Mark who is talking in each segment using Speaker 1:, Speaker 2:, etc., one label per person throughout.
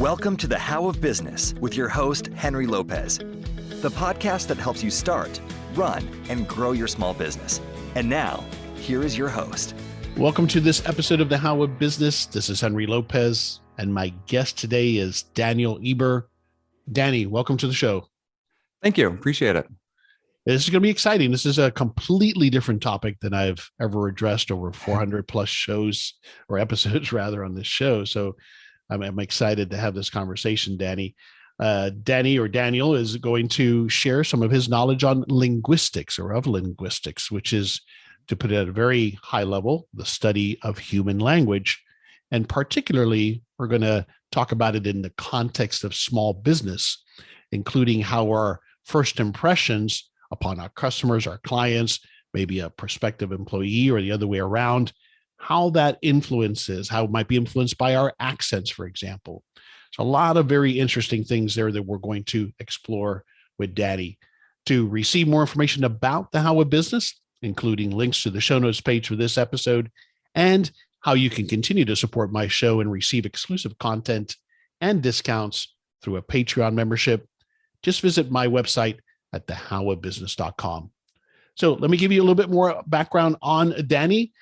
Speaker 1: Welcome to the How of Business with your host, Henry Lopez, the podcast that helps you start, run, and grow your small business. And now, here is your host.
Speaker 2: Welcome to this episode of the How of Business. This is Henry Lopez, and my guest today is Daniel Hieber. Danny, welcome to the show.
Speaker 3: Thank you. Appreciate it.
Speaker 2: This is going to be exciting. This is a completely different topic than I've ever addressed over 400 plus shows or episodes rather on this show. So I'm excited to have this conversation, Danny. Danny or Daniel is going to share some of his knowledge on linguistics or of linguistics, which is, to put it at a very high level, the study of human language. And particularly, we're going to talk about it in the context of small business, including how our first impressions upon our customers, our clients, maybe a prospective employee or the other way around, how that influences, how it might be influenced by our accents, for example. So a lot of very interesting things there that we're going to explore with Danny. To receive more information about the How of Business, including links to the show notes page for this episode, and how you can continue to support my show and receive exclusive content and discounts through a Patreon membership, just visit my website at thehowofbusiness.com. So let me give you a little bit more background on Danny.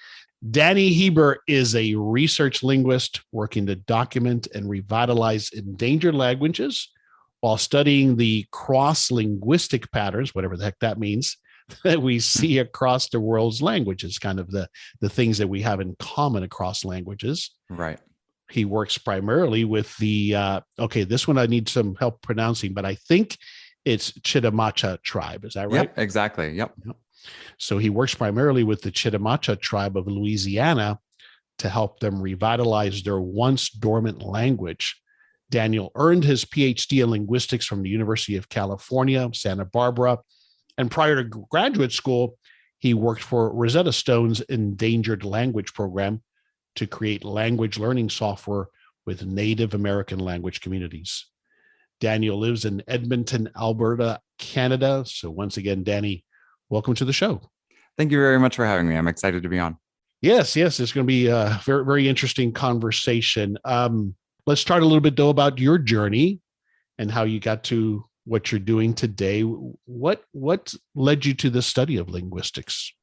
Speaker 2: Danny Hieber is a research linguist working to document and revitalize endangered languages while studying the crosslinguistic patterns, whatever the heck that means, that we see across the world's languages, kind of the things that we have in common across languages.
Speaker 3: Right.
Speaker 2: He works primarily with the, this one I need some help pronouncing, but I think it's Chitimacha Tribe. Is that right?
Speaker 3: Yep, exactly. Yep.
Speaker 2: So he works primarily with the Chitimacha Tribe of Louisiana to help them revitalize their once-dormant language. Daniel earned his PhD in linguistics from the University of California, Santa Barbara. And prior to graduate school, he worked for Rosetta Stone's endangered language program to create language learning software with Native American language communities. Daniel lives in Edmonton, Alberta, Canada. So once again, Danny, welcome to the show.
Speaker 3: Thank you very much for having me. I'm excited to be on.
Speaker 2: Yes, it's going to be a very, very interesting conversation. Let's start a little bit, though, about your journey and how you got to what you're doing today. What led you to the study of linguistics?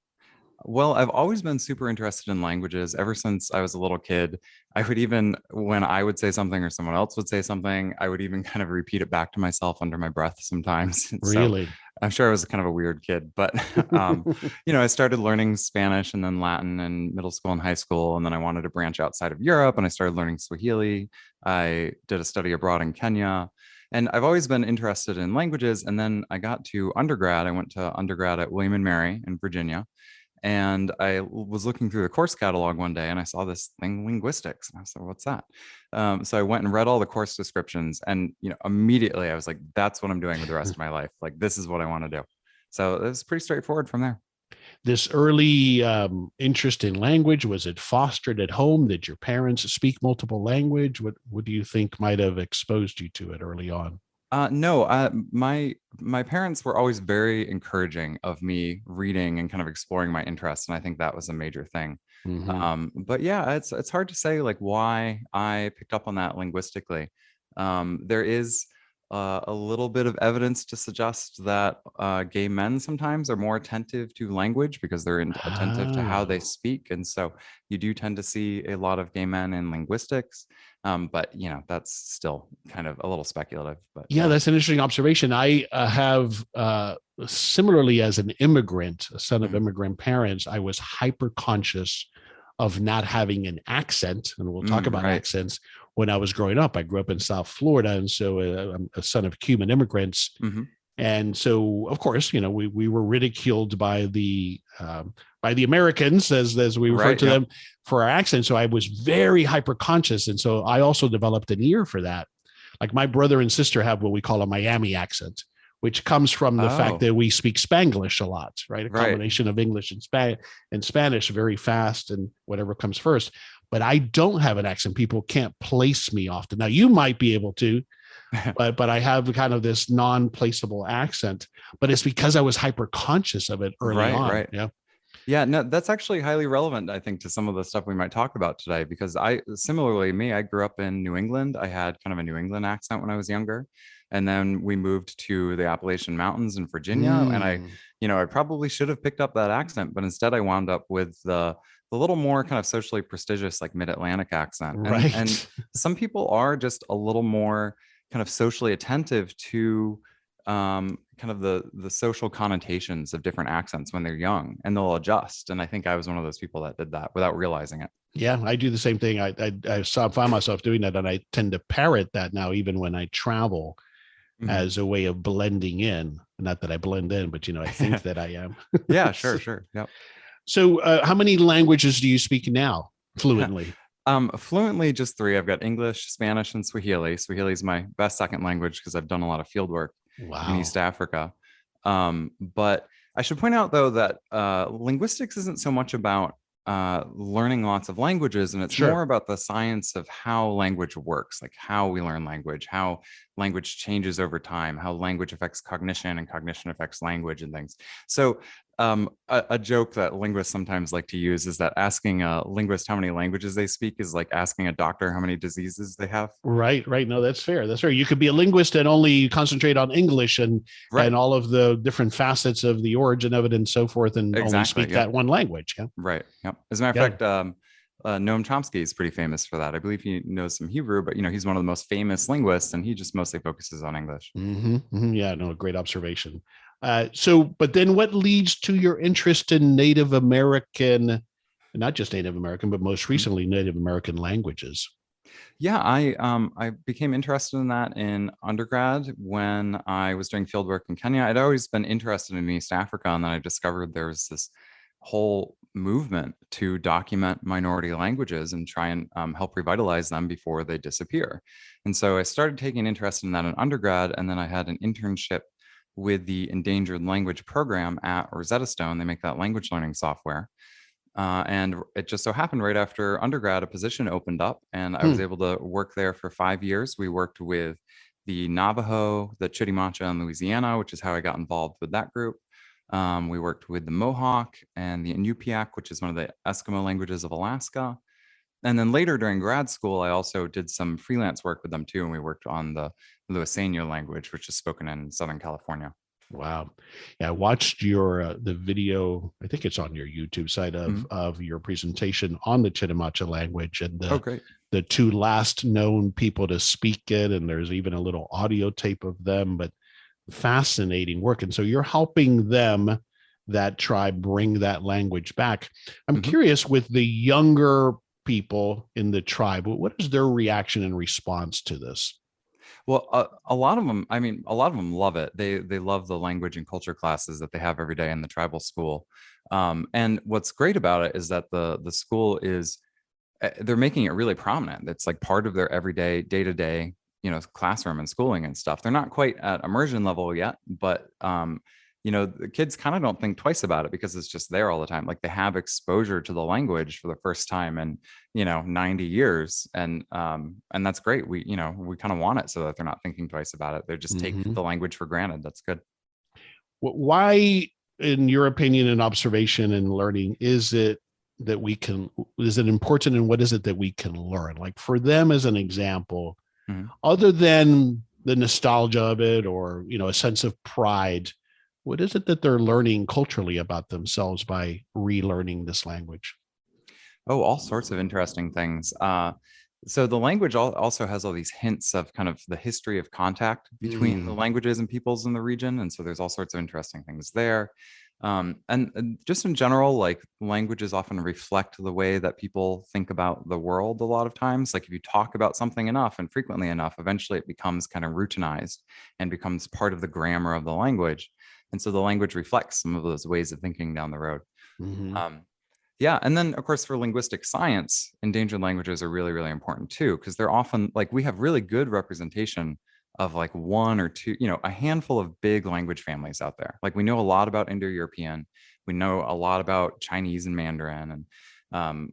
Speaker 3: Well, I've always been super interested in languages ever since I was a little kid. I would even, when I would say something or someone else would say something, I would even kind of repeat it back to myself under my breath sometimes.
Speaker 2: Really?
Speaker 3: So I'm sure I was kind of a weird kid, but, I started learning Spanish and then Latin in middle school and high school. And then I wanted to branch outside of Europe and I started learning Swahili. I did a study abroad in Kenya. And I've always been interested in languages. And then I got to undergrad. I went to undergrad at William & Mary in Virginia. And I was looking through the course catalog one day and I saw this thing, linguistics. And I said, what's that? So I went and read all the course descriptions. And, immediately I was like, that's what I'm doing with the rest of my life. Like, this is what I want to do. So it was pretty straightforward from there.
Speaker 2: This early interest in language, was it fostered at home? Did your parents speak multiple language? What do you think might have exposed you to it early on?
Speaker 3: No, my parents were always very encouraging of me reading and kind of exploring my interests. And I think that was a major thing. Mm-hmm. But yeah, it's hard to say like why I picked up on that linguistically. There is a little bit of evidence to suggest that gay men sometimes are more attentive to language because they're attentive to how they speak. And so you do tend to see a lot of gay men in linguistics. But, that's still kind of a little speculative. But
Speaker 2: yeah, that's an interesting observation. I have similarly as an immigrant, a son of immigrant parents, I was hyper conscious of not having an accent. And we'll talk about accents. When I was growing up, I grew up in South Florida. And so I'm a son of Cuban immigrants. Mm-hmm. And so, of course, we were ridiculed by the Americans, as we refer to them, for our accent. So I was very hyper conscious. And so I also developed an ear for that. Like my brother and sister have what we call a Miami accent, which comes from the fact that we speak Spanglish a lot, right? A combination of English and Spanish very fast and whatever comes first. But I don't have an accent. People can't place me often. Now you might be able to, but I have kind of this non-placeable accent, but it's because I was hyper conscious of it early on. Right. Yeah.
Speaker 3: Yeah, no, that's actually highly relevant, I think, to some of the stuff we might talk about today, because I grew up in New England. I had kind of a New England accent when I was younger. And then we moved to the Appalachian Mountains in Virginia. And
Speaker 2: Mm,
Speaker 3: I probably should have picked up that accent, but instead I wound up with the little more kind of socially prestigious, like mid-Atlantic accent. And
Speaker 2: right.
Speaker 3: some people are just a little more kind of socially attentive to kind of the social connotations of different accents when they're young, and they'll adjust. And I think I was one of those people that did that without realizing it.
Speaker 2: Yeah, I do the same thing. Find myself doing that, and I tend to parrot that now, even when I travel,
Speaker 3: Mhm.
Speaker 2: as a way of blending in. Not that I blend in, but I think that I am.
Speaker 3: Yeah,
Speaker 2: so,
Speaker 3: sure, sure. Yep.
Speaker 2: how many languages do you speak now fluently?
Speaker 3: Fluently, just three. I've got English, Spanish, and Swahili. Swahili is my best second language because I've done a lot of field work in East
Speaker 2: Wow.
Speaker 3: Africa. But I should point out, though, that linguistics isn't so much about learning lots of languages, and it's more
Speaker 2: Sure.
Speaker 3: about the science of how language works, like how we learn language, how language changes over time, how language affects cognition and cognition affects language and things. So a joke that linguists sometimes like to use is that asking a linguist how many languages they speak is like asking a doctor how many diseases they have.
Speaker 2: Right, right. No, that's fair. That's fair. You could be a linguist and only concentrate on English and
Speaker 3: Right.
Speaker 2: all of the different facets of the origin of it and so forth, and only
Speaker 3: Exactly.
Speaker 2: speak
Speaker 3: Yep.
Speaker 2: that one language. Yeah.
Speaker 3: Right. Yep. As a matter of
Speaker 2: Yeah.
Speaker 3: fact, Noam Chomsky is pretty famous for that. I believe he knows some Hebrew, but he's one of the most famous linguists, and he just mostly focuses on English.
Speaker 2: Yeah, no, great observation. But then what leads to your interest in Native American, not just Native American, but most
Speaker 3: Mhm.
Speaker 2: recently Native American languages?
Speaker 3: Yeah, I became interested in that in undergrad when I was doing field work in Kenya. I'd always been interested in East Africa, and then I discovered there was this whole movement to document minority languages and try and help revitalize them before they disappear. And so I started taking interest in that in undergrad, and then I had an internship with the endangered language program at Rosetta Stone. They make that language learning software. And it just so happened right after undergrad, a position opened up, and I was
Speaker 2: Hmm.
Speaker 3: able to work there for 5 years. We worked with the Navajo, the Chitimacha in Louisiana, which is how I got involved with that group. We worked with the Mohawk and the Inupiaq, which is one of the Eskimo languages of Alaska. And then later during grad school, I also did some freelance work with them too. And we worked on the Luiseno language, which is spoken in Southern California.
Speaker 2: Wow. Yeah, I watched your the video. I think it's on your YouTube site
Speaker 3: Mhm.
Speaker 2: of your presentation on the Chitimacha language and
Speaker 3: Oh,
Speaker 2: the
Speaker 3: great.
Speaker 2: the two last known people to speak it, and there's even a little audio tape of them. But fascinating work, and so you're helping them, that tribe, bring that language back. I'm
Speaker 3: Mhm.
Speaker 2: curious, with the younger people in the tribe, what is their reaction and response to this?
Speaker 3: Well, a lot of them, I mean, a lot of them love it. They love the language and culture classes that they have every day in the tribal school. And what's great about it is that the school is they're making it really prominent. It's like part of their everyday, day to day, classroom and schooling and stuff. They're not quite at immersion level yet, but the kids kind of don't think twice about it because it's just there all the time. Like they have exposure to the language for the first time in 90 years, and that's great. We kind of want it so that they're not thinking twice about it. They just take
Speaker 2: Mhm.
Speaker 3: the language for granted. That's good.
Speaker 2: Why, in your opinion and observation and learning, is it important, and what is it that we can learn? Like for them, as an example,
Speaker 3: Mhm.
Speaker 2: other than the nostalgia of it, or a sense of pride, what is it that they're learning culturally about themselves by relearning this language?
Speaker 3: Oh, all sorts of interesting things. So the language also has all these hints of kind of the history of contact between the
Speaker 2: Mm,
Speaker 3: languages and peoples in the region. And so there's all sorts of interesting things there. And just in general, like languages often reflect the way that people think about the world a lot of times. Like if you talk about something enough and frequently enough, eventually it becomes kind of routinized and becomes part of the grammar of the language. And so the language reflects some of those ways of thinking down the road.
Speaker 2: mhm.
Speaker 3: Um, yeah, and then of course for linguistic science, endangered languages are really, really important too, because they're often like we have really good representation of like one or two, a handful of big language families out there. Like we know a lot about Indo-European, we know a lot about Chinese and Mandarin, and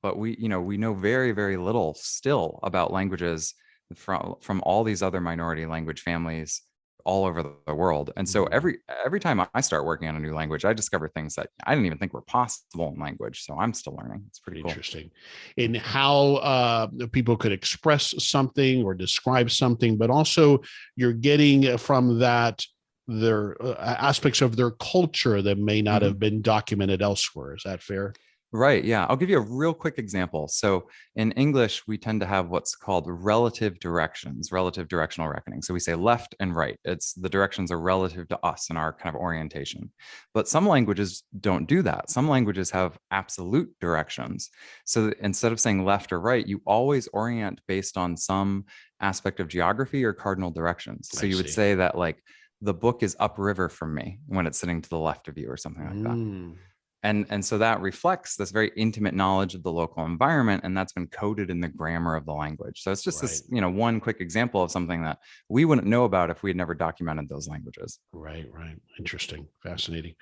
Speaker 3: but we know very, very little still about languages from all these other minority language families all over the world. And so every time I start working on a new language, I discover things that I didn't even think were possible in language. So I'm still learning. It's pretty cool.
Speaker 2: Interesting. In how people could express something or describe something, but also you're getting from that their aspects of their culture that may not have been documented elsewhere. Is that fair?
Speaker 3: Right. Yeah. I'll give you a real quick example. So in English, we tend to have what's called relative directions, relative directional reckoning. So we say left and right. It's the directions are relative to us and our kind of orientation. But some languages don't do that. Some languages have absolute directions. So instead of saying left or right, you always orient based on some aspect of geography or cardinal directions. So you would say that like the book is upriver from me when it's sitting to the left of you or something like that. And so that reflects this very intimate knowledge of the local environment, and that's been coded in the grammar of the language. So it's just this, one quick example of something that we wouldn't know about if we had never documented those languages.
Speaker 2: Right. Interesting. Fascinating.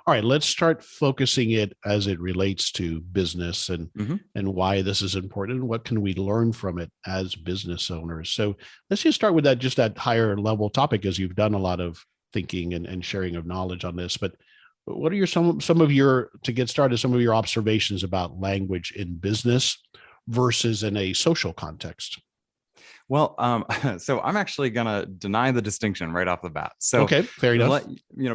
Speaker 2: All right, let's start focusing it as it relates to business and why this is important and what can we learn from it as business owners. So let's just start with that higher level topic, as you've done a lot of thinking and sharing of knowledge on this. But what are some of your, to get started, some of your observations about language in business versus in a social context?
Speaker 3: Well, so I'm actually going to deny the distinction right off the bat. So,
Speaker 2: okay, fair enough.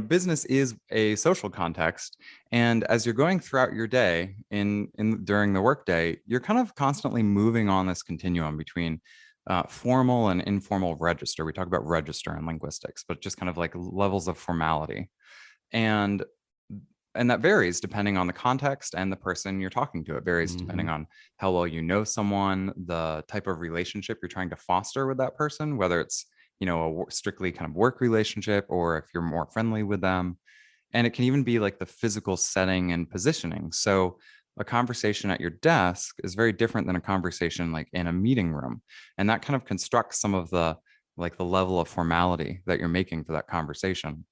Speaker 3: Business is a social context. And as you're going throughout your day during the workday, you're kind of constantly moving on this continuum between formal and informal register. We talk about register in linguistics, but just kind of like levels of formality. And that varies depending on the context and the person you're talking to. It varies depending on how well you know someone, the type of relationship you're trying to foster with that person, whether it's, a strictly kind of work relationship or if you're more friendly with them. And it can even be like the physical setting and positioning. So a conversation at your desk is very different than a conversation like in a meeting room. And that kind of constructs some of the level of formality that you're making for that conversation.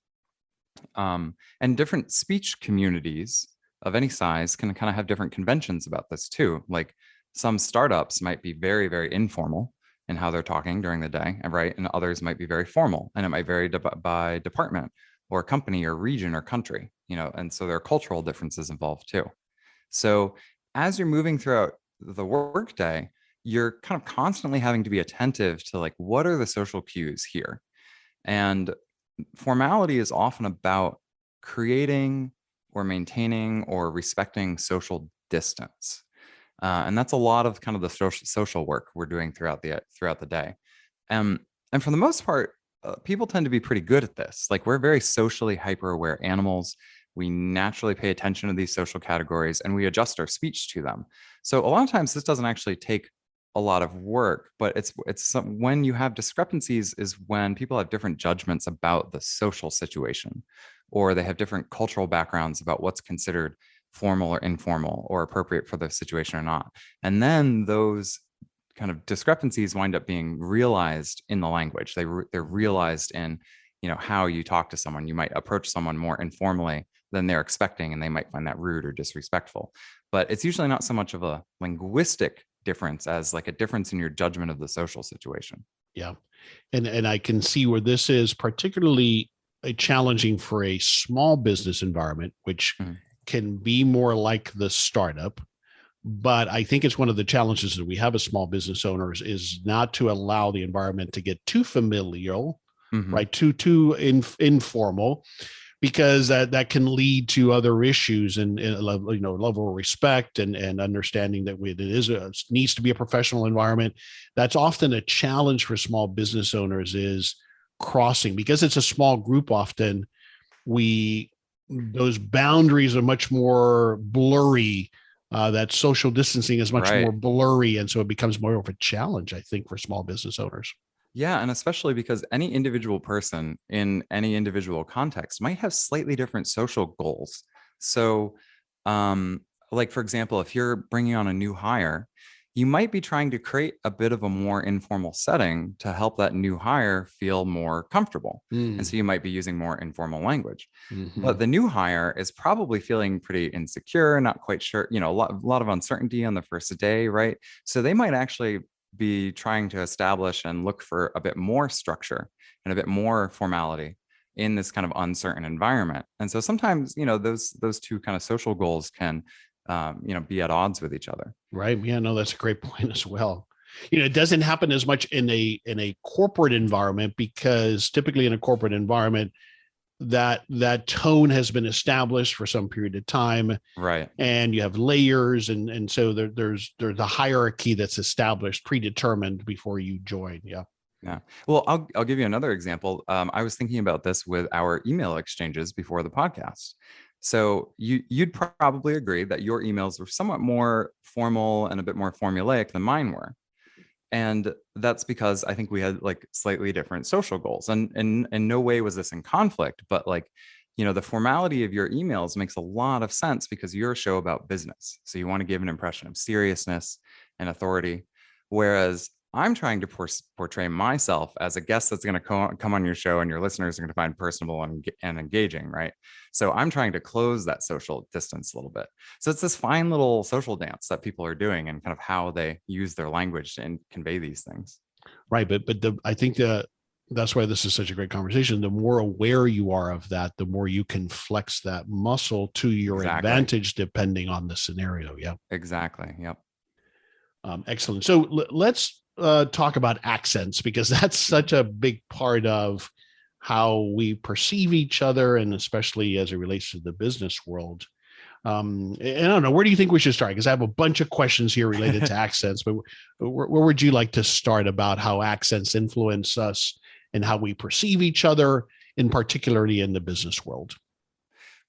Speaker 3: And different speech communities of any size can kind of have different conventions about this too. Like some startups might be very, very informal in how they're talking during the day, right? And others might be very formal, and it might vary by department or company or region or country, and so there are cultural differences involved too. So as you're moving throughout the workday, you're kind of constantly having to be attentive to like, what are the social cues here? And formality is often about creating or maintaining or respecting social distance. And that's a lot of kind of the social work we're doing throughout the day. And for the most part, people tend to be pretty good at this. Like we're very socially hyper-aware animals. We naturally pay attention to these social categories and we adjust our speech to them. So a lot of times this doesn't actually take a lot of work, but it's when you have discrepancies is when people have different judgments about the social situation, or they have different cultural backgrounds about what's considered formal or informal or appropriate for the situation or not. And then those kind of discrepancies wind up being realized in the language. They're realized in, how you talk to someone. You might approach someone more informally than they're expecting, and they might find that rude or disrespectful. But it's usually not so much of a linguistic difference as like a difference in your judgment of the social situation.
Speaker 2: Yeah. And I can see where this is particularly challenging for a small business environment, which can be more like the startup. But I think it's one of the challenges that we have as small business owners is not to allow the environment to get too familial, right? Too informal, because that can lead to other issues and level of respect and understanding that it needs to be a professional environment. That's often a challenge for small business owners is crossing, because it's a small group. Often those boundaries are much more blurry. That social distancing is much more blurry. And so it becomes more of a challenge, I think, for small business owners.
Speaker 3: Yeah. And especially because any individual person in any individual context might have slightly different social goals. So like, for example, if you're bringing on a new hire, you might be trying to create a bit of a more informal setting to help that new hire feel more comfortable. And so you might be using more informal language. But the new hire is probably feeling pretty insecure, not quite sure, a lot of uncertainty on the first day, right? So they might actually be trying to establish and look for a bit more structure and a bit more formality in this kind of uncertain environment. And so sometimes, those two kind of social goals can, be at odds with each other.
Speaker 2: Right. Yeah, no, that's a great point as well. It doesn't happen as much in a corporate environment, because typically in a corporate environment, that tone has been established for some period of time,
Speaker 3: right?
Speaker 2: And you have layers, and so there's a hierarchy that's established, predetermined before you join. Yeah.
Speaker 3: Well, I'll give you another example. I was thinking about this with our email exchanges before the podcast. So you'd probably agree that your emails were somewhat more formal and a bit more formulaic than mine were. And that's because I think we had like slightly different social goals, and in no way was this in conflict, but the formality of your emails makes a lot of sense because you're a show about business. So you want to give an impression of seriousness and authority. Whereas I'm trying to portray myself as a guest that's going to come on your show, and your listeners are going to find personable and engaging, right? So I'm trying to close that social distance a little bit. So it's this fine little social dance that people are doing, and kind of how they use their language to convey these things.
Speaker 2: Right, but I think that's why this is such a great conversation. The more aware you are of that, the more you can flex that muscle to your advantage, depending on the scenario. Yeah,
Speaker 3: exactly. Yep.
Speaker 2: Excellent. So let's talk about accents, because that's such a big part of how we perceive each other, and especially as it relates to the business world. And I don't know, where do you think we should start? Because I have a bunch of questions here related to accents, but where would you like to start about how accents influence us and how we perceive each other, in particularly in the business world?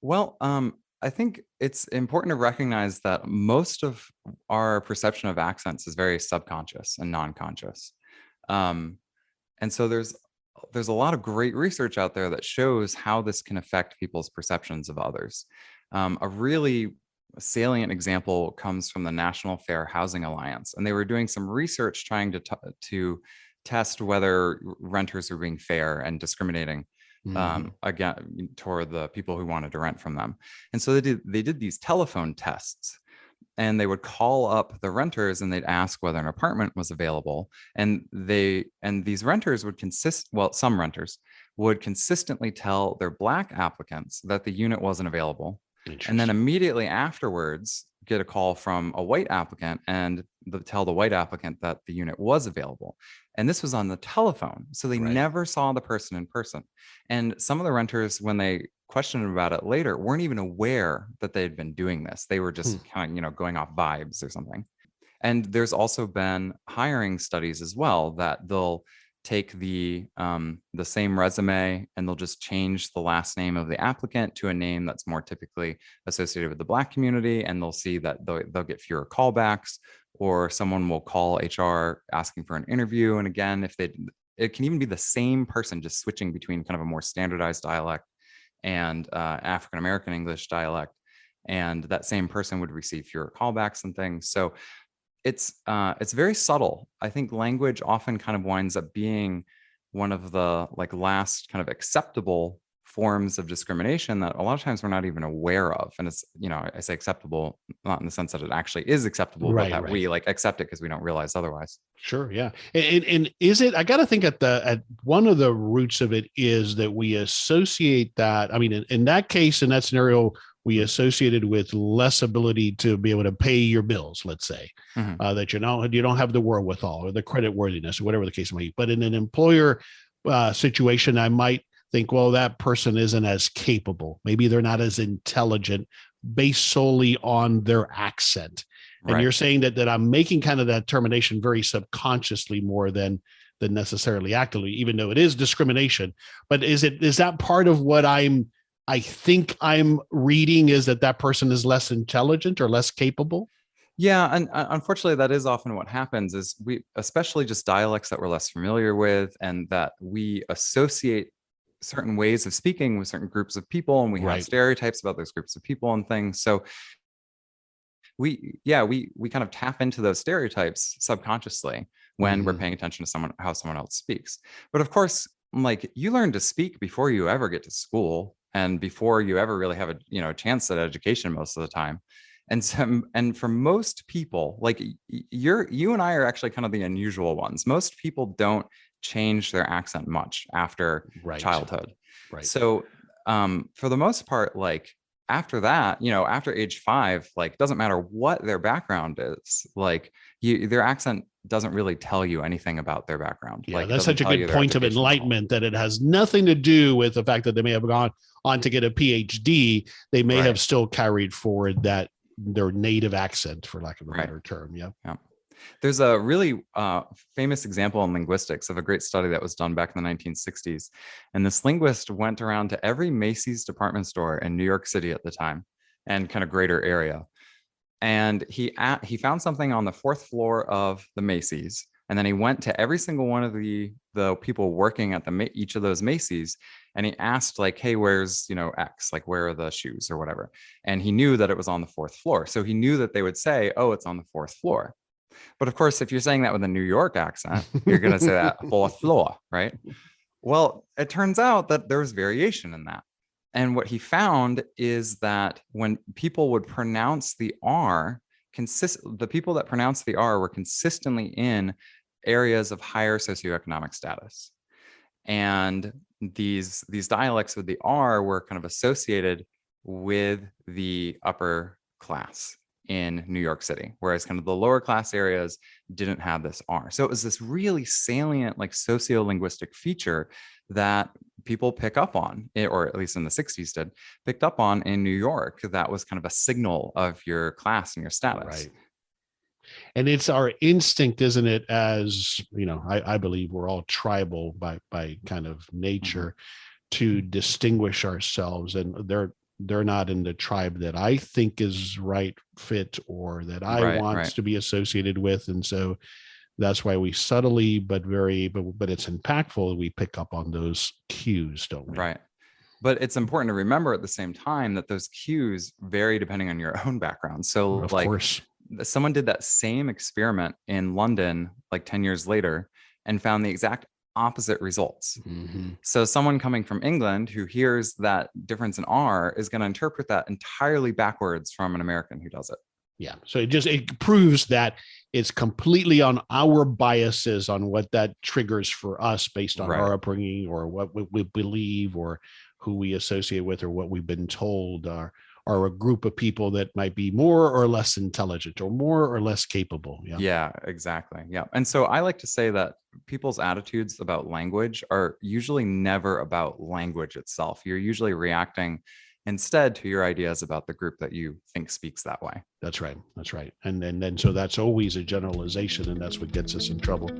Speaker 3: Well, I think it's important to recognize that most of our perception of accents is very subconscious and non-conscious. And so there's a lot of great research out there that shows how this can affect people's perceptions of others. A really salient example comes from the National Fair Housing Alliance, and they were doing some research trying to test whether renters were being fair and discriminating again toward the people who wanted to rent from them. And so they did these telephone tests, and they would call up the renters and they'd ask whether an apartment was available. And these renters would some renters would consistently tell their Black applicants that the unit wasn't available. And then immediately afterwards get a call from a white applicant and tell the white applicant that the unit was available. And this was on the telephone. So they never saw the person in person. And some of the renters, when they questioned about it later, weren't even aware that they had been doing this. They were just kind of, going off vibes or something. And there's also been hiring studies as well that they'll take the same resume and they'll just change the last name of the applicant to a name that's more typically associated with the Black community, and they'll see that they'll get fewer callbacks, or someone will call HR asking for an interview. And again, it can even be the same person just switching between kind of a more standardized dialect and African-American English dialect, and that same person would receive fewer callbacks and things. So it's very subtle. I think language often kind of winds up being one of the last kind of acceptable forms of discrimination that a lot of times we're not even aware of. And it's, I say acceptable, not in the sense that it actually is acceptable, but that we accept it because we don't realize otherwise.
Speaker 2: Sure. Yeah. And is it, I got to think at one of the roots of it is that we associate that. I mean, in that case, in that scenario, we associated with less ability to be able to pay your bills, let's say, that you don't have the wherewithal or the credit worthiness or whatever the case may be. But in an employer situation, I might think, well, that person isn't as capable. Maybe they're not as intelligent based solely on their accent. And you're saying that I'm making kind of that termination very subconsciously more than necessarily actively, even though it is discrimination. But is that part of what I think I'm reading, is that person is less intelligent or less capable?
Speaker 3: Yeah, and unfortunately, that is often what happens. Is we, especially just dialects that we're less familiar with, and that we associate certain ways of speaking with certain groups of people, and we have stereotypes about those groups of people and things. So we kind of tap into those stereotypes subconsciously when we're paying attention to how someone else speaks. But of course, you learn to speak before you ever get to school, and before you ever really have a chance at education most of the time. And for most people, like you and I are actually kind of the unusual ones. Most people don't change their accent much after childhood.
Speaker 2: Right.
Speaker 3: So for the most part, like after that, after age 5, like doesn't matter what their background is, like their accent doesn't really tell you anything about their background.
Speaker 2: Yeah,
Speaker 3: like
Speaker 2: that's such a good point of enlightenment that it has nothing to do with the fact that they may have gone on to get a PhD. They may have still carried forward their native accent, for lack of a better term. Yeah.
Speaker 3: There's a really famous example in linguistics of a great study that was done back in the 1960s. And this linguist went around to every Macy's department store in New York City at the time and kind of greater area. And he found something on the 4th floor of the Macy's. And then he went to every single one of the people working at each of those Macy's. And he asked like, hey, where's, X, like, where are the shoes or whatever? And he knew that it was on the 4th floor. So he knew that they would say, oh, it's on the 4th floor. But of course, if you're saying that with a New York accent, you're going to say that 4th floor, right? Well, it turns out that there's variation in that. And what he found is that when people would pronounce the R, the people that pronounced the R were consistently in areas of higher socioeconomic status. And these dialects with the R were kind of associated with the upper class in New York City, whereas kind of the lower class areas didn't have this R. So it was this really salient, like sociolinguistic feature that people pick up on, or at least in the 60s picked up on in New York. That was kind of a signal of your class and your status.
Speaker 2: Right. And it's our instinct, isn't it? As I believe we're all tribal by kind of nature to distinguish ourselves, and they're not in the tribe that I think is right fit or that I want to be associated with. And so that's why we subtly, but it's impactful. We pick up on those cues, don't we?
Speaker 3: Right. But it's important to remember at the same time that those cues vary depending on your own background. So of course, someone did that same experiment in London, like 10 years later, and found the exact opposite results. Mm-hmm. So someone coming from England who hears that difference in R is going to interpret that entirely backwards from an American who does it.
Speaker 2: Yeah. So it proves that it's completely on our biases on what that triggers for us based on our upbringing or what we believe or who we associate with or what we've been told are a group of people that might be more or less intelligent or more or less capable.
Speaker 3: Yeah, exactly. Yeah. And so I like to say that people's attitudes about language are usually never about language itself. You're usually reacting instead to your ideas about the group that you think speaks that way.
Speaker 2: That's right. And then so that's always a generalization, and that's what gets us in trouble.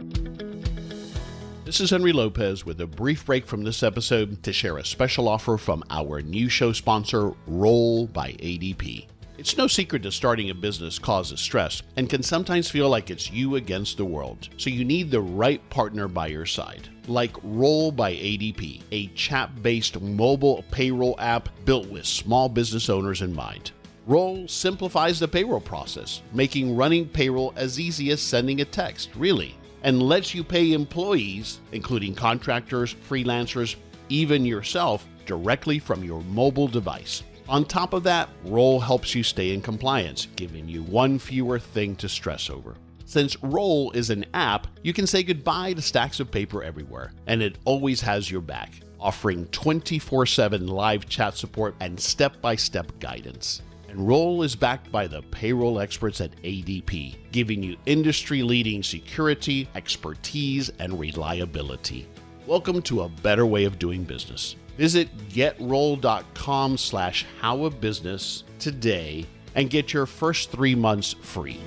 Speaker 2: This is Henry Lopez with a brief break from this episode to share a special offer from our new show sponsor, Roll by ADP. It's no secret that starting a business causes stress and can sometimes feel like it's you against the world. So you need the right partner by your side. Like Roll by ADP, a chat-based mobile payroll app built with small business owners in mind. Roll simplifies the payroll process, making running payroll as easy as sending a text, really, and lets you pay employees, including contractors, freelancers, even yourself, directly from your mobile device. On top of that, Roll helps you stay in compliance, giving you one fewer thing to stress over. Since Roll is an app, you can say goodbye to stacks of paper everywhere, and it always has your back, offering 24/7 live chat support and step-by-step guidance. And Roll is backed by the payroll experts at ADP, giving you industry-leading security, expertise, and reliability. Welcome to a better way of doing business. Visit getroll.com/howabusiness today and get your first 3 months free.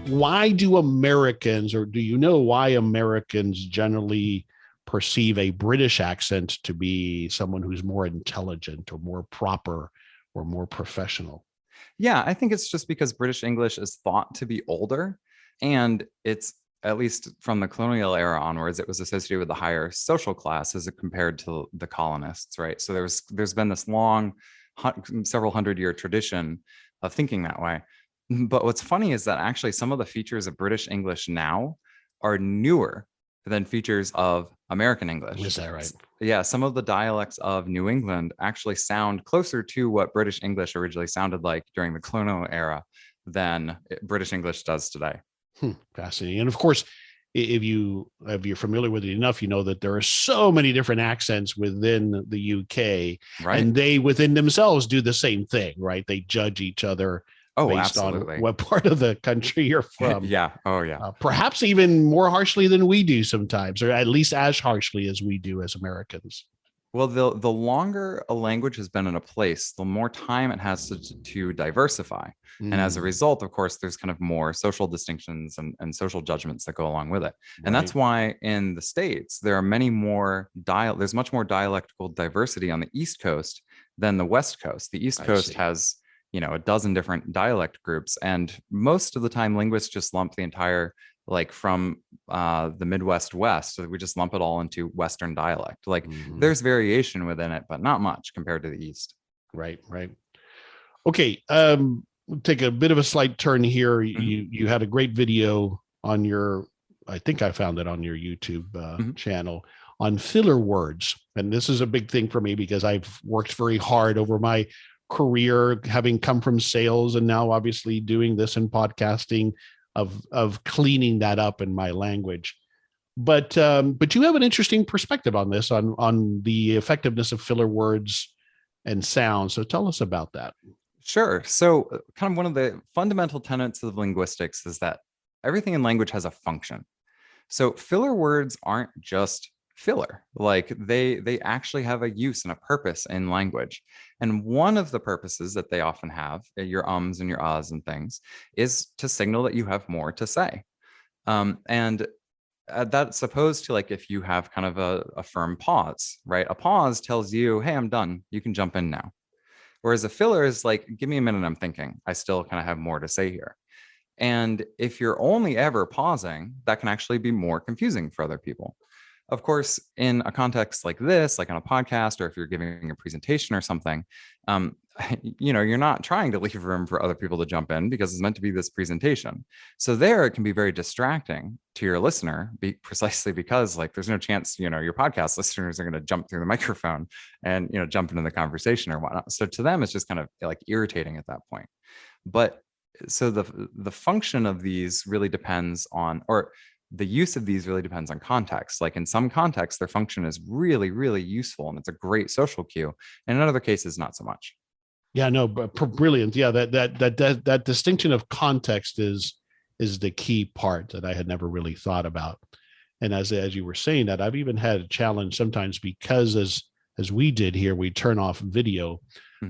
Speaker 2: Why do Americans, or do you know why Americans generally perceive a British accent to be someone who's more intelligent or more proper or more professional?
Speaker 3: Yeah, I think it's just because British English is thought to be older, and it's, at least from the colonial era onwards, it was associated with the higher social class as compared to the colonists, right? So there's been this long, several hundred-year tradition of thinking that way. But what's funny is that actually some of the features of British English now are newer than features of American English.
Speaker 2: Is that right?
Speaker 3: Yeah, some of the dialects of New England actually sound closer to what British English originally sounded like during the colonial era than British English does today.
Speaker 2: Fascinating. And of course, if you're familiar with it enough, you know that there are so many different accents within the UK,
Speaker 3: Right.
Speaker 2: and they within themselves do the same thing, right? They judge each other based
Speaker 3: absolutely.
Speaker 2: on what part of the country you're from.
Speaker 3: Yeah. Oh, yeah.
Speaker 2: Perhaps even more harshly than we do sometimes, or at least as harshly as we do as Americans.
Speaker 3: Well, the longer a language has been in a place, the more time it has to diversify. And as a result, of course, there's kind of more social distinctions and social judgments that go along with it. And that's why in the States, there are many more there's much more dialectical diversity on the East Coast than the West Coast. The East Coast has, a dozen different dialect groups. And most of the time, linguists just lump the entire, like from the Midwest West, so we just lump it all into Western dialect. Like there's variation within it, but not much compared to the East.
Speaker 2: Right. Okay. We'll take a bit of a slight turn here. You had a great video on I think I found it on your YouTube channel on filler words. And this is a big thing for me because I've worked very hard over my career, having come from sales and now obviously doing this in podcasting, of cleaning that up in my language. But you have an interesting perspective on this, on the effectiveness of filler words and sounds. So tell us about that.
Speaker 3: Sure. So kind of one of the fundamental tenets of linguistics is that everything in language has a function. So filler words aren't just filler, like they actually have a use and a purpose in language. And one of the purposes that they often have, your ums and your ahs and things, is to signal that you have more to say. And that's opposed to, like, if you have kind of a firm pause, right? A pause tells you, hey, I'm done. You can jump in now. Whereas a filler is like, give me a minute, I'm thinking. I still kind of have more to say here. And if you're only ever pausing, that can actually be more confusing for other people. Of course, in a context like this, like on a podcast, or if you're giving a presentation or something, you're not trying to leave room for other people to jump in because it's meant to be this presentation. So there, it can be very distracting to your listener, precisely because, like, there's no chance, your podcast listeners are going to jump through the microphone and, jump into the conversation or whatnot. So to them, it's just kind of like irritating at that point. But so the function of these really depends on, or the use of these really depends on context. Like in some contexts, their function is really, really useful and it's a great social cue. And in other cases, not so much.
Speaker 2: Yeah, no, but brilliant. Yeah, that distinction of context is the key part that I had never really thought about. And as you were saying that, I've even had a challenge sometimes because as we did here, we turn off video.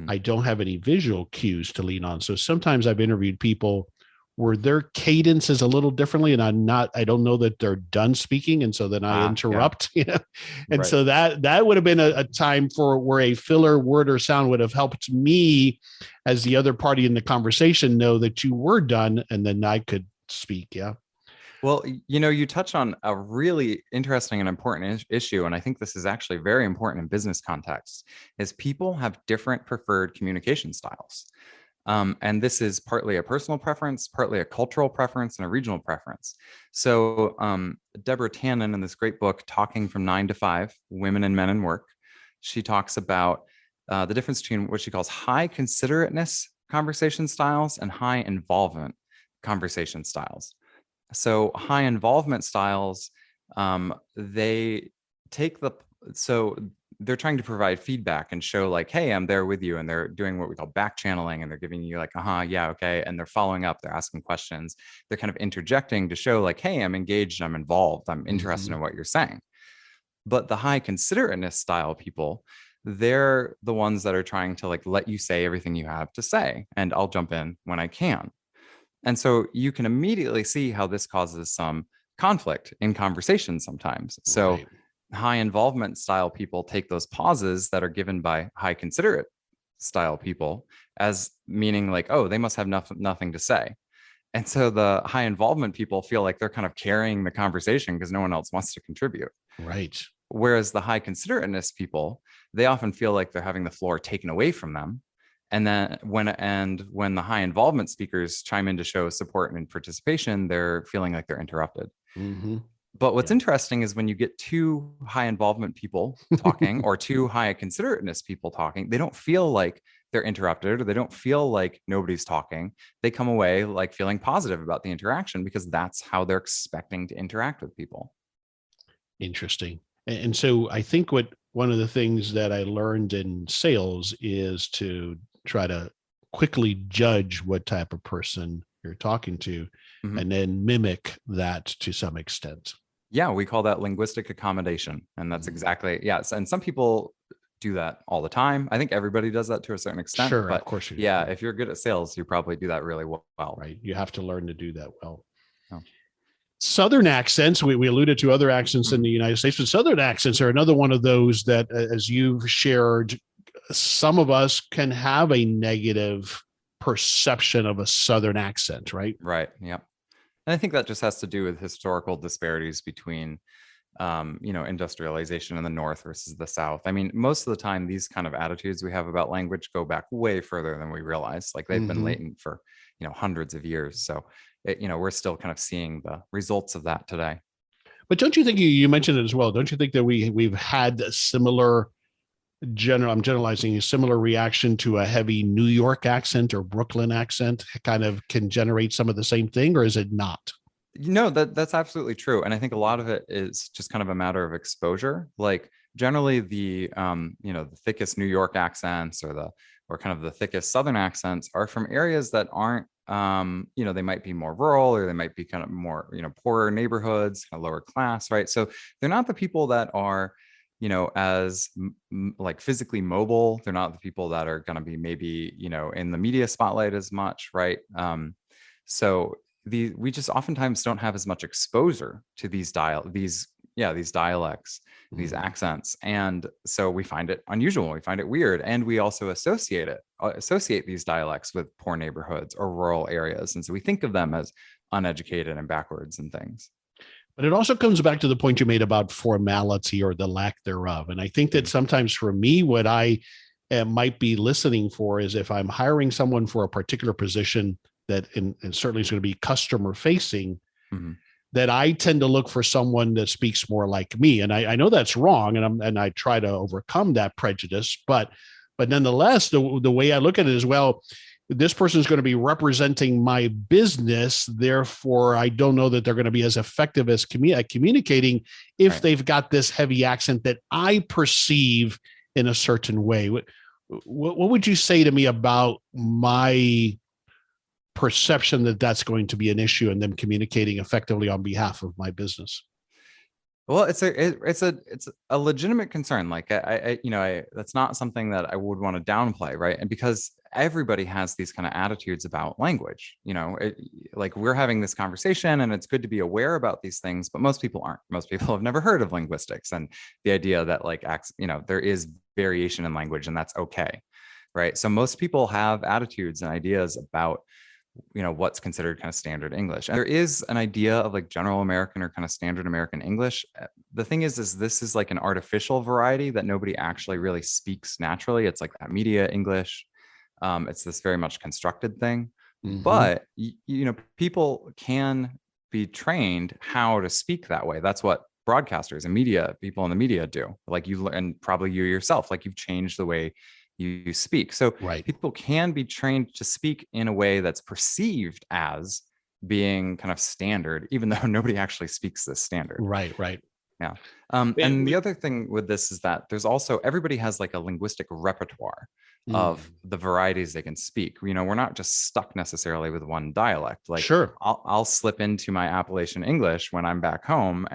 Speaker 2: I don't have any visual cues to lean on. So sometimes I've interviewed people where their cadence is a little differently, and I don't know that they're done speaking. And so then I interrupt, And so that would have been a time where a filler word or sound would have helped me as the other party in the conversation know that you were done, and then I could speak. Yeah.
Speaker 3: Well, you touch on a really interesting and important issue, and I think this is actually very important in business contexts, is people have different preferred communication styles. And this is partly a personal preference, partly a cultural preference, and a regional preference. So Deborah Tannen, in this great book, Talking from 9 to 5, Women and Men in Work, she talks about the difference between what she calls high considerateness conversation styles and high involvement conversation styles. So high involvement styles, they're trying to provide feedback and show, like, hey, I'm there with you. And they're doing what we call back channeling. And they're giving you like, yeah, okay. And they're following up, they're asking questions. They're kind of interjecting to show, like, hey, I'm engaged, I'm involved, I'm interested in what you're saying. But the high considerateness style people, they're the ones that are trying to, like, let you say everything you have to say, and I'll jump in when I can. And so you can immediately see how this causes some conflict in conversation sometimes. So high involvement style people take those pauses that are given by high considerate style people as meaning, like, oh, they must have nothing to say. And so the high involvement people feel like they're kind of carrying the conversation because no one else wants to contribute.
Speaker 2: Right.
Speaker 3: Whereas the high considerateness people, they often feel like they're having the floor taken away from them. And then when the high involvement speakers chime in to show support and participation, they're feeling like they're interrupted. But what's interesting is when you get two high involvement people talking or two high considerateness people talking, they don't feel like they're interrupted or they don't feel like nobody's talking. They come away like feeling positive about the interaction because that's how they're expecting to interact with people.
Speaker 2: Interesting. And so I think one of the things that I learned in sales is to try to quickly judge what type of person you're talking to, and then mimic that to some extent.
Speaker 3: Yeah, we call that linguistic accommodation. And that's exactly, yes. And some people do that all the time. I think everybody does that to a certain extent.
Speaker 2: Sure,
Speaker 3: but
Speaker 2: of course you do.
Speaker 3: Yeah, if you're good at sales, you probably do that really well.
Speaker 2: Right. You have to learn to do that well.
Speaker 3: Oh.
Speaker 2: Southern accents, we alluded to other accents in the United States, but Southern accents are another one of those that, as you've shared, some of us can have a negative perception of a Southern accent, right?
Speaker 3: Right. Yep. And I think that just has to do with historical disparities between, industrialization in the North versus the South. I mean, most of the time, these kind of attitudes we have about language go back way further than we realize. Like they've been latent for, hundreds of years. So, we're still kind of seeing the results of that today.
Speaker 2: But don't you think you mentioned it as well? Don't you think that we've had a similar I'm generalizing, a similar reaction to a heavy New York accent or Brooklyn accent kind of can generate some of the same thing, or is it not?
Speaker 3: No, that's absolutely true. And I think a lot of it is just kind of a matter of exposure. Like generally the thickest New York accents or kind of the thickest Southern accents are from areas that aren't, they might be more rural or they might be kind of more, poorer neighborhoods, kind of lower class, right? So they're not the people that are, as like physically mobile. They're not the people that are going to be maybe, in the media spotlight as much, right? So we just oftentimes don't have as much exposure to these dialects, these accents. And so we find it unusual. We find it weird. And we also associate these dialects with poor neighborhoods or rural areas. And so we think of them as uneducated and backwards and things.
Speaker 2: But it also comes back to the point you made about formality or the lack thereof. And I think that sometimes for me, what I might be listening for is if I'm hiring someone for a particular position that and certainly is going to be customer facing, that I tend to look for someone that speaks more like me. And I know that's wrong. And I try to overcome that prejudice. But nonetheless, the way I look at it is, well, this person is going to be representing my business. Therefore, I don't know that they're going to be as effective as communicating if they've got this heavy accent that I perceive in a certain way. What would you say to me about my perception that that's going to be an issue and them communicating effectively on behalf of my business?
Speaker 3: Well, it's a legitimate concern. Like that's not something that I would want to downplay, right? And because everybody has these kind of attitudes about language, like we're having this conversation and it's good to be aware about these things, but most people aren't. Most people have never heard of linguistics and the idea that there is variation in language and that's okay, right? So most people have attitudes and ideas about what's considered kind of standard English. And there is an idea of like general American or kind of standard American English. The thing is this is like an artificial variety that nobody actually really speaks naturally. It's like that media English. It's this very much constructed thing, but people can be trained how to speak that way. That's what broadcasters and people in the media do. Like and probably you yourself, like you've changed the way you speak. So people can be trained to speak in a way that's perceived as being kind of standard, even though nobody actually speaks this standard.
Speaker 2: Right.
Speaker 3: Yeah. And the other thing with this is that there's also, everybody has like a linguistic repertoire of the varieties they can speak. We're not just stuck necessarily with one dialect. Like I'll slip into my Appalachian English when I'm back home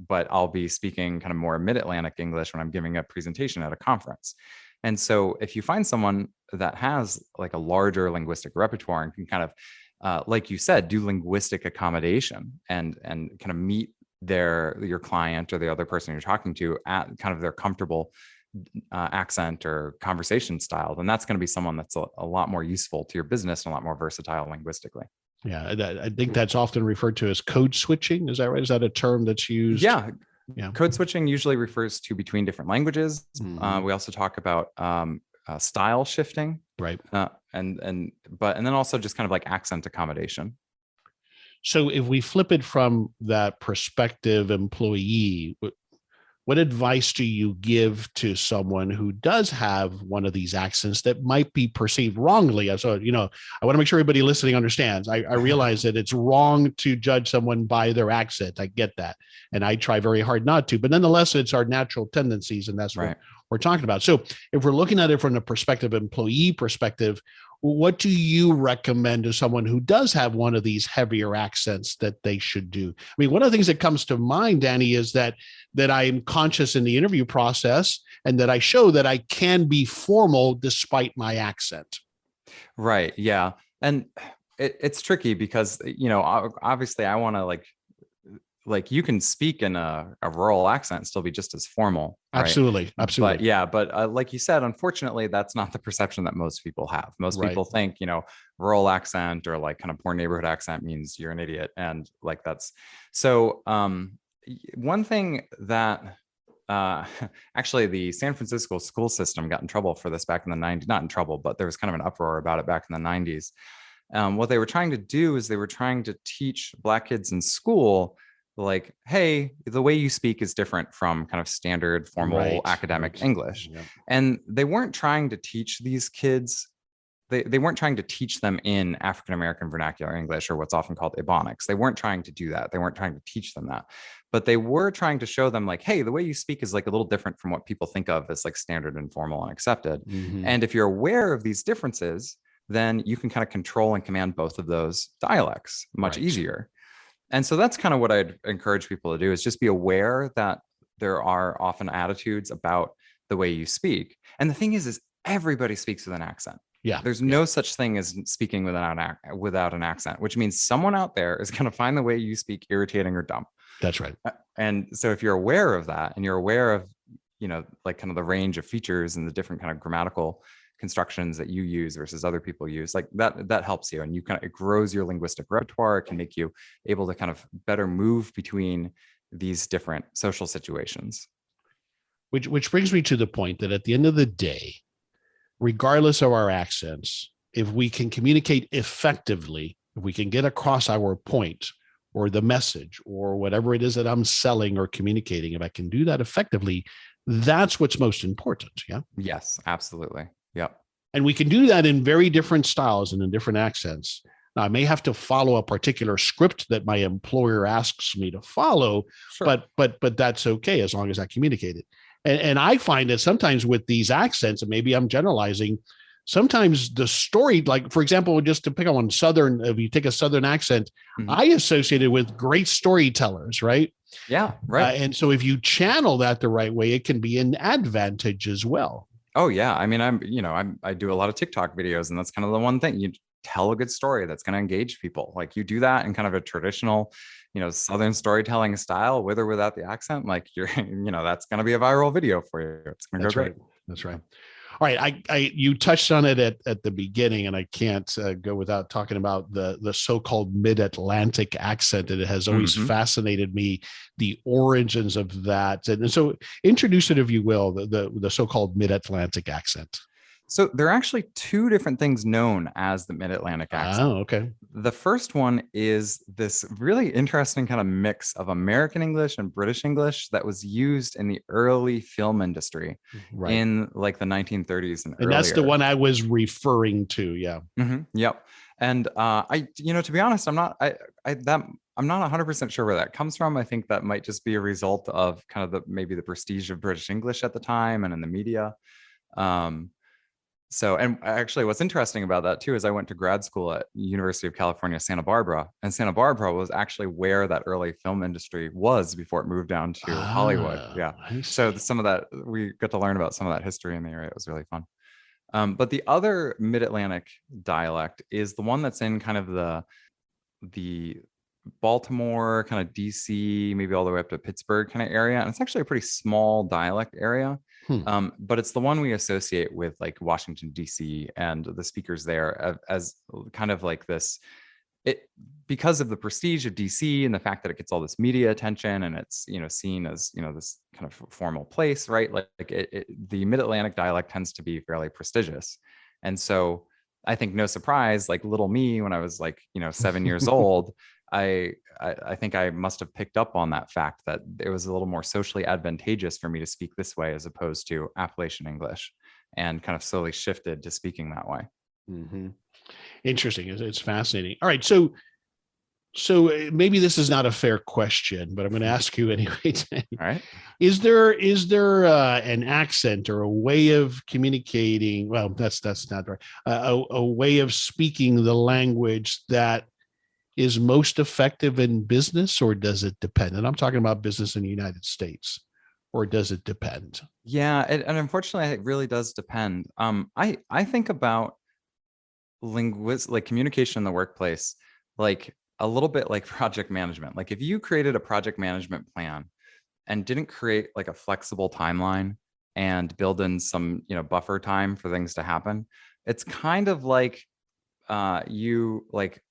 Speaker 3: but I'll be speaking kind of more mid-Atlantic English when I'm giving a presentation at a conference. And so if you find someone that has like a larger linguistic repertoire and can kind of, like you said, do linguistic accommodation and kind of meet your client or the other person you're talking to at kind of their comfortable accent or conversation style, then that's going to be someone that's a lot more useful to your business and a lot more versatile linguistically.
Speaker 2: Yeah, I think that's often referred to as code switching. Is that right? Is that a term that's used?
Speaker 3: Yeah. Code switching usually refers to between different languages. We also talk about style shifting,
Speaker 2: right?
Speaker 3: And then also just kind of like accent accommodation.
Speaker 2: So if we flip it from that prospective employee, what advice do you give to someone who does have one of these accents that might be perceived wrongly? So, I want to make sure everybody listening understands. I realize that it's wrong to judge someone by their accent. I get that. And I try very hard not to, but nonetheless, it's our natural tendencies. And that's what we're talking about. So if we're looking at it from the prospective employee perspective, what do you recommend to someone who does have one of these heavier accents that they should do? I mean, one of the things that comes to mind, Danny, is that I am conscious in the interview process and that I show that I can be formal despite my accent.
Speaker 3: Right. Yeah. And it's tricky because, obviously I want to like you can speak in a rural accent and still be just as formal. Right?
Speaker 2: Absolutely.
Speaker 3: But like you said, unfortunately, that's not the perception that most people have. Most people think, rural accent or like kind of poor neighborhood accent means you're an idiot. And like that's so one thing that actually the San Francisco school system got in trouble for this back in the 90s, not in trouble, but there was kind of an uproar about it back in the 90s. What they were trying to do is they were trying to teach Black kids in school like, hey, the way you speak is different from kind of standard formal academic English. Yep. And they weren't trying to teach these kids, they weren't trying to teach them in African-American vernacular English or what's often called Ebonics. They weren't trying to do that. They weren't trying to teach them that, but they were trying to show them like, hey, the way you speak is like a little different from what people think of as like standard and formal and accepted. Mm-hmm. And if you're aware of these differences, then you can kind of control and command both of those dialects much easier. And so that's kind of what I'd encourage people to do is just be aware that there are often attitudes about the way you speak. And the thing is everybody speaks with an accent. Yeah. There's no such thing as speaking without an accent, which means someone out there is going to find the way you speak irritating or dumb.
Speaker 2: That's right.
Speaker 3: And so if you're aware of that and you're aware of, like kind of the range of features and the different kind of grammatical constructions that you use versus other people use, like that helps you, and it grows your linguistic repertoire. It can make you able to kind of better move between these different social situations.
Speaker 2: Which brings me to the point that at the end of the day, regardless of our accents, if we can communicate effectively, if we can get across our point or the message or whatever it is that I'm selling or communicating, if I can do that effectively, that's what's most important. Yeah.
Speaker 3: Yes, absolutely. Yep.
Speaker 2: And we can do that in very different styles and in different accents. Now, I may have to follow a particular script that my employer asks me to follow, sure. but that's okay as long as I communicate it. And I find that sometimes with these accents, and maybe I'm generalizing, sometimes the story, like, for example, just to pick on Southern, if you take a Southern accent, I associate it with great storytellers, right?
Speaker 3: Yeah, right.
Speaker 2: And so if you channel that the right way, it can be an advantage as well.
Speaker 3: Oh yeah. I mean, I do a lot of TikTok videos, and that's kind of the one thing. You tell a good story that's going to engage people. Like you do that in kind of a traditional, Southern storytelling style, with or without the accent, like that's going to be a viral video for you. It's going to go great.
Speaker 2: That's right. All right. You touched on it at the beginning, and I can't go without talking about the so-called mid-Atlantic accent. And it has always fascinated me, the origins of that. And so introduce it, if you will, the so-called mid-Atlantic accent.
Speaker 3: So there are actually two different things known as the mid-Atlantic accent.
Speaker 2: Oh, okay.
Speaker 3: The first one is this really interesting kind of mix of American English and British English that was used in the early film industry in like the 1930s and earlier.
Speaker 2: And that's the one I was referring to. Yeah.
Speaker 3: Mm-hmm. Yep. And to be honest, I'm not 100% sure where that comes from. I think that might just be a result of kind of maybe the prestige of British English at the time and in the media. So, and actually what's interesting about that too, is I went to grad school at University of California, Santa Barbara, and Santa Barbara was actually where that early film industry was before it moved down to Hollywood. Yeah. So some of that, we got to learn about some of that history in the area. It was really fun. But the other mid-Atlantic dialect is the one that's in kind of the Baltimore, kind of DC, maybe all the way up to Pittsburgh kind of area. And it's actually a pretty small dialect area. But it's the one we associate with like Washington, DC, and the speakers there as kind of like this, because of the prestige of DC and the fact that it gets all this media attention and it's, seen as, this kind of formal place, right? Like the mid-Atlantic dialect tends to be fairly prestigious. And so I think no surprise, like little me, when I was like, 7 years old, I think I must have picked up on that fact that it was a little more socially advantageous for me to speak this way as opposed to Appalachian English, and kind of slowly shifted to speaking that way.
Speaker 2: Mm-hmm. Interesting. It's fascinating. All right. So maybe this is not a fair question, but I'm going to ask you anyway.
Speaker 3: All right.
Speaker 2: Is there an accent or a way of communicating? Well, that's not right. A way of speaking the language that is most effective in business, or does it depend? And I'm talking about business in the United States, or does it depend?
Speaker 3: Yeah, and unfortunately, it really does depend. I think about like communication in the workplace, like a little bit like project management. Like if you created a project management plan and didn't create like a flexible timeline and build in some, buffer time for things to happen, it's kind of like you like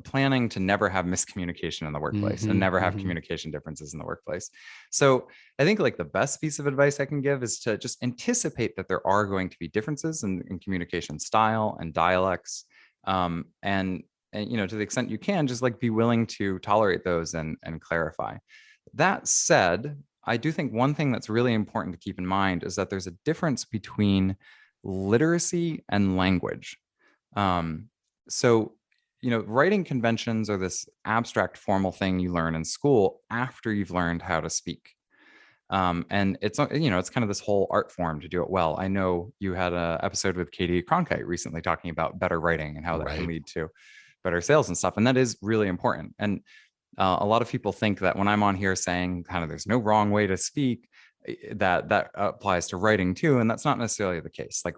Speaker 3: planning to never have miscommunication in the workplace and never have communication differences in the workplace. So I think like the best piece of advice I can give is to just anticipate that there are going to be differences in communication style and dialects, and to the extent you can, just like be willing to tolerate those and clarify. That said, I do think one thing that's really important to keep in mind is that there's a difference between literacy and language. So, writing conventions are this abstract formal thing you learn in school after you've learned how to speak. And it's kind of this whole art form to do it well. I know you had an episode with Katie Cronkite recently talking about better writing and how that can lead to better sales and stuff. And that is really important. And a lot of people think that when I'm on here saying kind of there's no wrong way to speak, that applies to writing too. And that's not necessarily the case. Like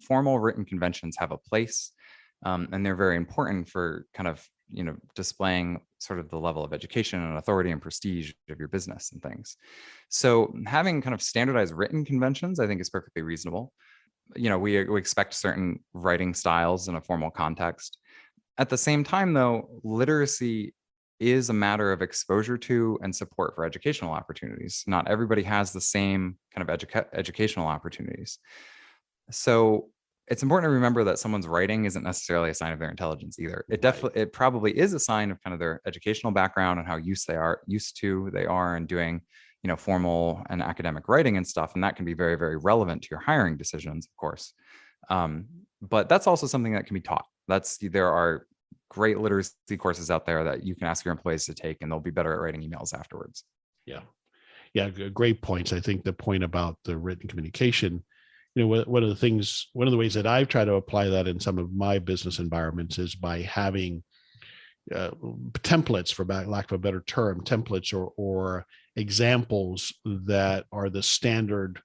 Speaker 3: formal written conventions have a place, and they're very important for kind of, displaying sort of the level of education and authority and prestige of your business and things. So having kind of standardized written conventions, I think, is perfectly reasonable. We expect certain writing styles in a formal context. At the same time, though, literacy is a matter of exposure to and support for educational opportunities. Not everybody has the same kind of educational opportunities. So it's important to remember that someone's writing isn't necessarily a sign of their intelligence either. It probably is a sign of kind of their educational background and how used they are in doing, formal and academic writing and stuff. And that can be very, very relevant to your hiring decisions, of course. But that's also something that can be taught. There are great literacy courses out there that you can ask your employees to take, and they'll be better at writing emails afterwards.
Speaker 2: Yeah, great points. I think the point about the written communication, one of the ways that I've tried to apply that in some of my business environments is by having templates, for lack of a better term, templates or examples that are the standard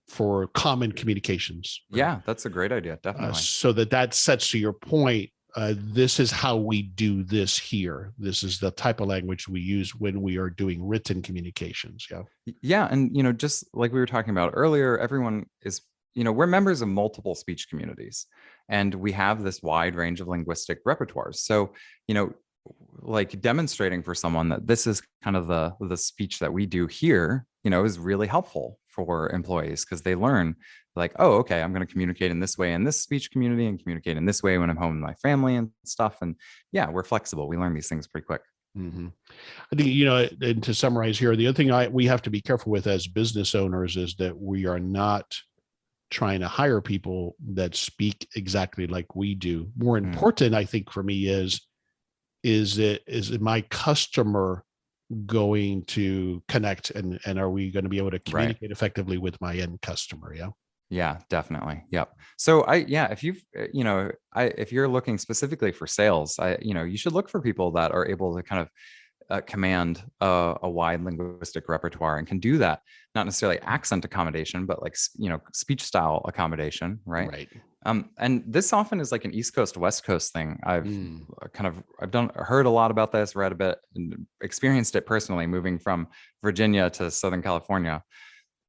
Speaker 2: for common communications. Right?
Speaker 3: Yeah, that's a great idea. Definitely.
Speaker 2: So that sets, to your point, this is how we do this here. This is the type of language we use when we are doing written communications.
Speaker 3: Yeah. And, just like we were talking about earlier, everyone is, we're members of multiple speech communities, and we have this wide range of linguistic repertoires. So, like demonstrating for someone that this is kind of the speech that we do here, is really helpful for employees, because they learn like, oh, okay, I'm going to communicate in this way in this speech community and communicate in this way when I'm home with my family and stuff. And yeah, we're flexible. We learn these things pretty quick.
Speaker 2: Mm-hmm. I think, and to summarize here, the other thing we have to be careful with as business owners is that we are not trying to hire people that speak exactly like we do. More important, I think, for me is my customer going to connect, and are we going to be able to communicate effectively with my end customer?
Speaker 3: Yeah, definitely. Yep. So if you're looking specifically for sales, you should look for people that are able to kind of command a wide linguistic repertoire and can do that, not necessarily accent accommodation, but like, speech style accommodation. Right. And this often is like an East Coast, West Coast thing. I've heard a lot about this, read a bit, and experienced it personally, moving from Virginia to Southern California.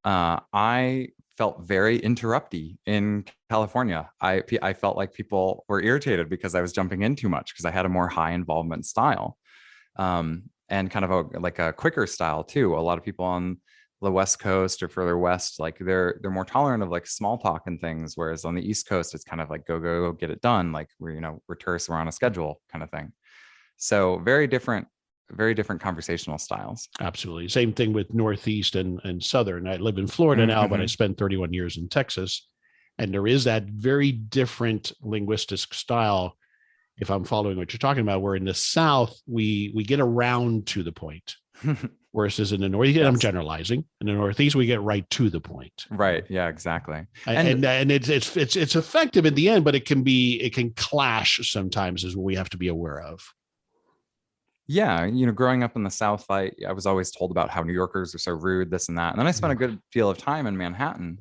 Speaker 3: I felt very interrupty in California. I felt like people were irritated because I was jumping in too much, because I had a more high involvement style, and kind of a quicker style too. A lot of people on the West Coast or further west, like they're more tolerant of like small talk and things, whereas on the East Coast it's kind of like go get it done, like we're tourists, we're on a schedule kind of thing. So very different conversational styles.
Speaker 2: Absolutely. Same thing with Northeast and Southern. I live in Florida now, but I spent 31 years in Texas. And there is that very different linguistic style, if I'm following what you're talking about, where in the South, we get around to the point. Whereas in the Northeast, I'm generalizing, in the Northeast, we get right to the point.
Speaker 3: Right. Yeah, exactly.
Speaker 2: And it's effective in the end, but it can clash sometimes, is what we have to be aware of.
Speaker 3: Yeah, growing up in the South, I was always told about how New Yorkers are so rude, this and that. And then I spent a good deal of time in Manhattan,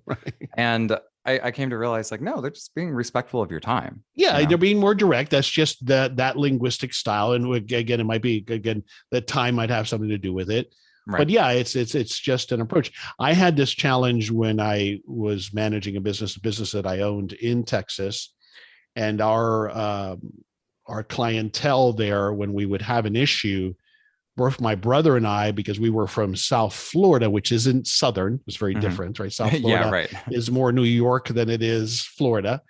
Speaker 3: and I came to realize, like, no, they're just being respectful of your time.
Speaker 2: Yeah, they're being more direct. That's just that linguistic style. And again, it might be that time might have something to do with it. Right. But yeah, it's just an approach. I had this challenge when I was managing a business that I owned in Texas, and our clientele there, when we would have an issue, both my brother and I, because we were from South Florida, which isn't Southern, it's very different, right? South Florida is more New York than it is Florida.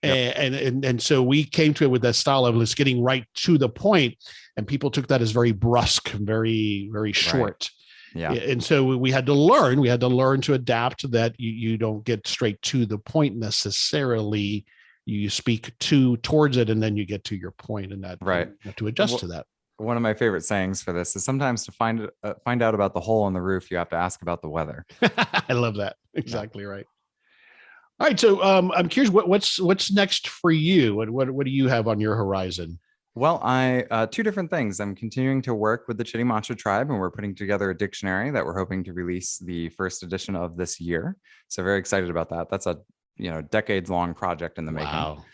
Speaker 2: Yep. And so we came to it with that style of let's getting right to the point, and people took that as very brusque, very, very short. Right. Yeah. And so we had to learn to adapt that you don't get straight to the point necessarily. You speak towards it, and then you get to your point, and that you have to adjust to that.
Speaker 3: One of my favorite sayings for this is sometimes to find out about the hole in the roof, you have to ask about the weather.
Speaker 2: I love that. Exactly right. All right. So I'm curious, what's next for you? What do you have on your horizon?
Speaker 3: Well, two different things. I'm continuing to work with the Chitimacha Tribe, and we're putting together a dictionary that we're hoping to release the first edition of this year. So very excited about that. That's a decades-long project in the making.
Speaker 2: Wow.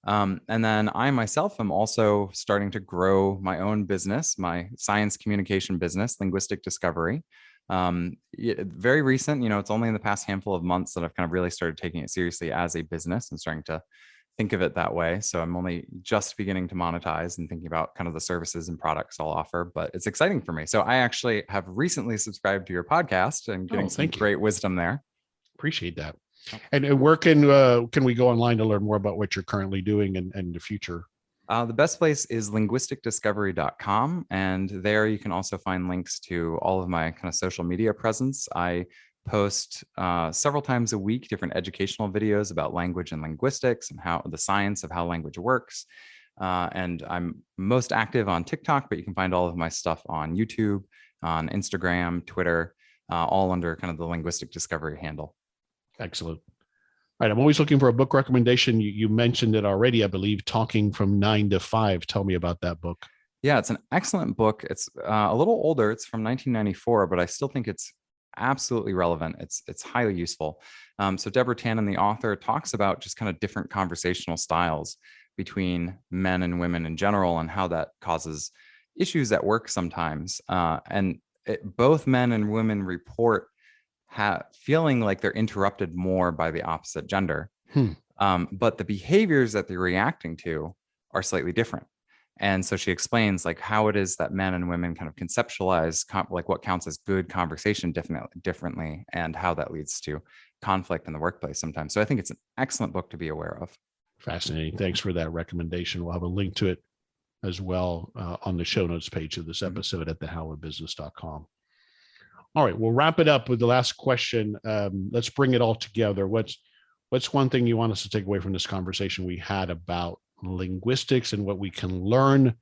Speaker 3: And then I myself am also starting to grow my own business, my science communication business, Linguistic Discovery. Very recent, it's only in the past handful of months that I've kind of really started taking it seriously as a business and starting to think of it that way. So I'm only just beginning to monetize and thinking about kind of the services and products I'll offer, but it's exciting for me. So I actually have recently subscribed to your podcast and getting some great wisdom there.
Speaker 2: Appreciate that. And where can we go online to learn more about what you're currently doing and the future?
Speaker 3: The best place is linguisticdiscovery.com. And there you can also find links to all of my kind of social media presence. I post several times a week different educational videos about language and linguistics and how the science of how language works. And I'm most active on TikTok, but you can find all of my stuff on YouTube, on Instagram, Twitter, all under kind of the Linguistic Discovery handle.
Speaker 2: Excellent. All right. I'm always looking for a book recommendation. You mentioned it already, I believe, Talking from 9 to 5. Tell me about that book.
Speaker 3: Yeah, it's an excellent book. It's a little older. It's from 1994, but I still think it's absolutely relevant. It's highly useful. So Deborah Tannen, the author, talks about just kind of different conversational styles between men and women in general and how that causes issues at work sometimes. Both men and women report feeling like they're interrupted more by the opposite gender. But the behaviors that they're reacting to are slightly different. And so she explains like how it is that men and women kind of conceptualize like what counts as good conversation differently and how that leads to conflict in the workplace sometimes. So I think it's an excellent book to be aware of.
Speaker 2: Fascinating. Thanks for that recommendation. We'll have a link to it as well on the show notes page of this episode at thehowofbusiness.com. All right, we'll wrap it up with the last question. Let's bring it all together. What's one thing you want us to take away from this conversation we had about linguistics and what we can learn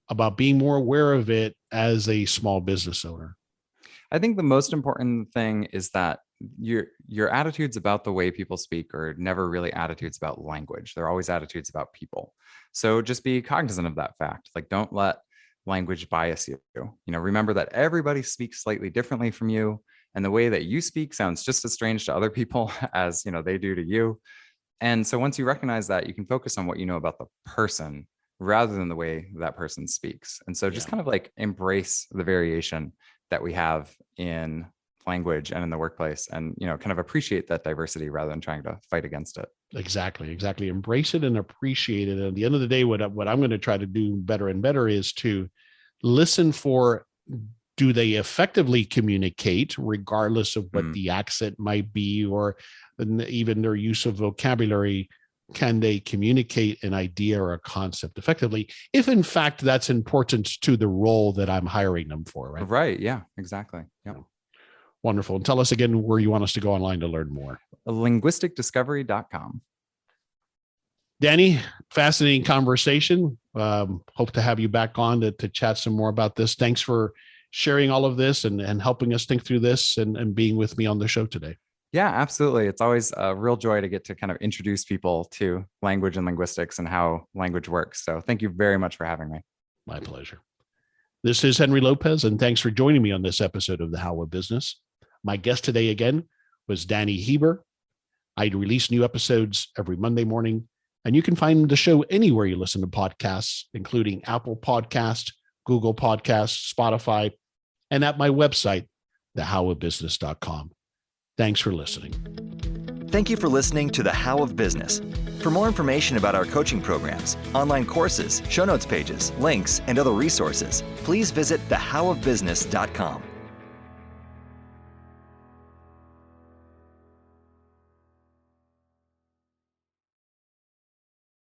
Speaker 2: about being more aware of it as a small business owner?
Speaker 3: I think the most important thing is that your attitudes about the way people speak are never really attitudes about language. They're always attitudes about people. So just be cognizant of that fact. Like, don't let language bias you. Remember that everybody speaks slightly differently from you, and the way that you speak sounds just as strange to other people as they do to you. And so once you recognize that, you can focus on what you know about the person rather than the way that person speaks. And so just kind of like embrace the variation that we have in language and in the workplace, and kind of appreciate that diversity rather than trying to fight against it.
Speaker 2: Exactly. Embrace it and appreciate it. And at the end of the day, what I'm going to try to do better and better is to listen for, do they effectively communicate regardless of what the accent might be, or even their use of vocabulary? can they communicate an idea or a concept effectively, if in fact that's important to the role that I'm hiring them for, right?
Speaker 3: Right. Yeah, exactly. Yeah.
Speaker 2: Wonderful. And tell us again where you want us to go online to learn more.
Speaker 3: Linguisticdiscovery.com.
Speaker 2: Danny, fascinating conversation. Hope to have you back on to chat some more about this. Thanks for sharing all of this and helping us think through this and being with me on the show today.
Speaker 3: Yeah, absolutely. It's always a real joy to get to kind of introduce people to language and linguistics and how language works. So thank you very much for having me.
Speaker 2: My pleasure. This is Henry Lopez, and thanks for joining me on this episode of The How of Business. My guest today again was Daniel Hieber. I release new episodes every Monday morning, and you can find the show anywhere you listen to podcasts, including Apple Podcasts, Google Podcasts, Spotify, and at my website, thehowofbusiness.com. Thanks for listening.
Speaker 1: Thank you for listening to The How of Business. For more information about our coaching programs, online courses, show notes pages, links, and other resources, please visit thehowofbusiness.com.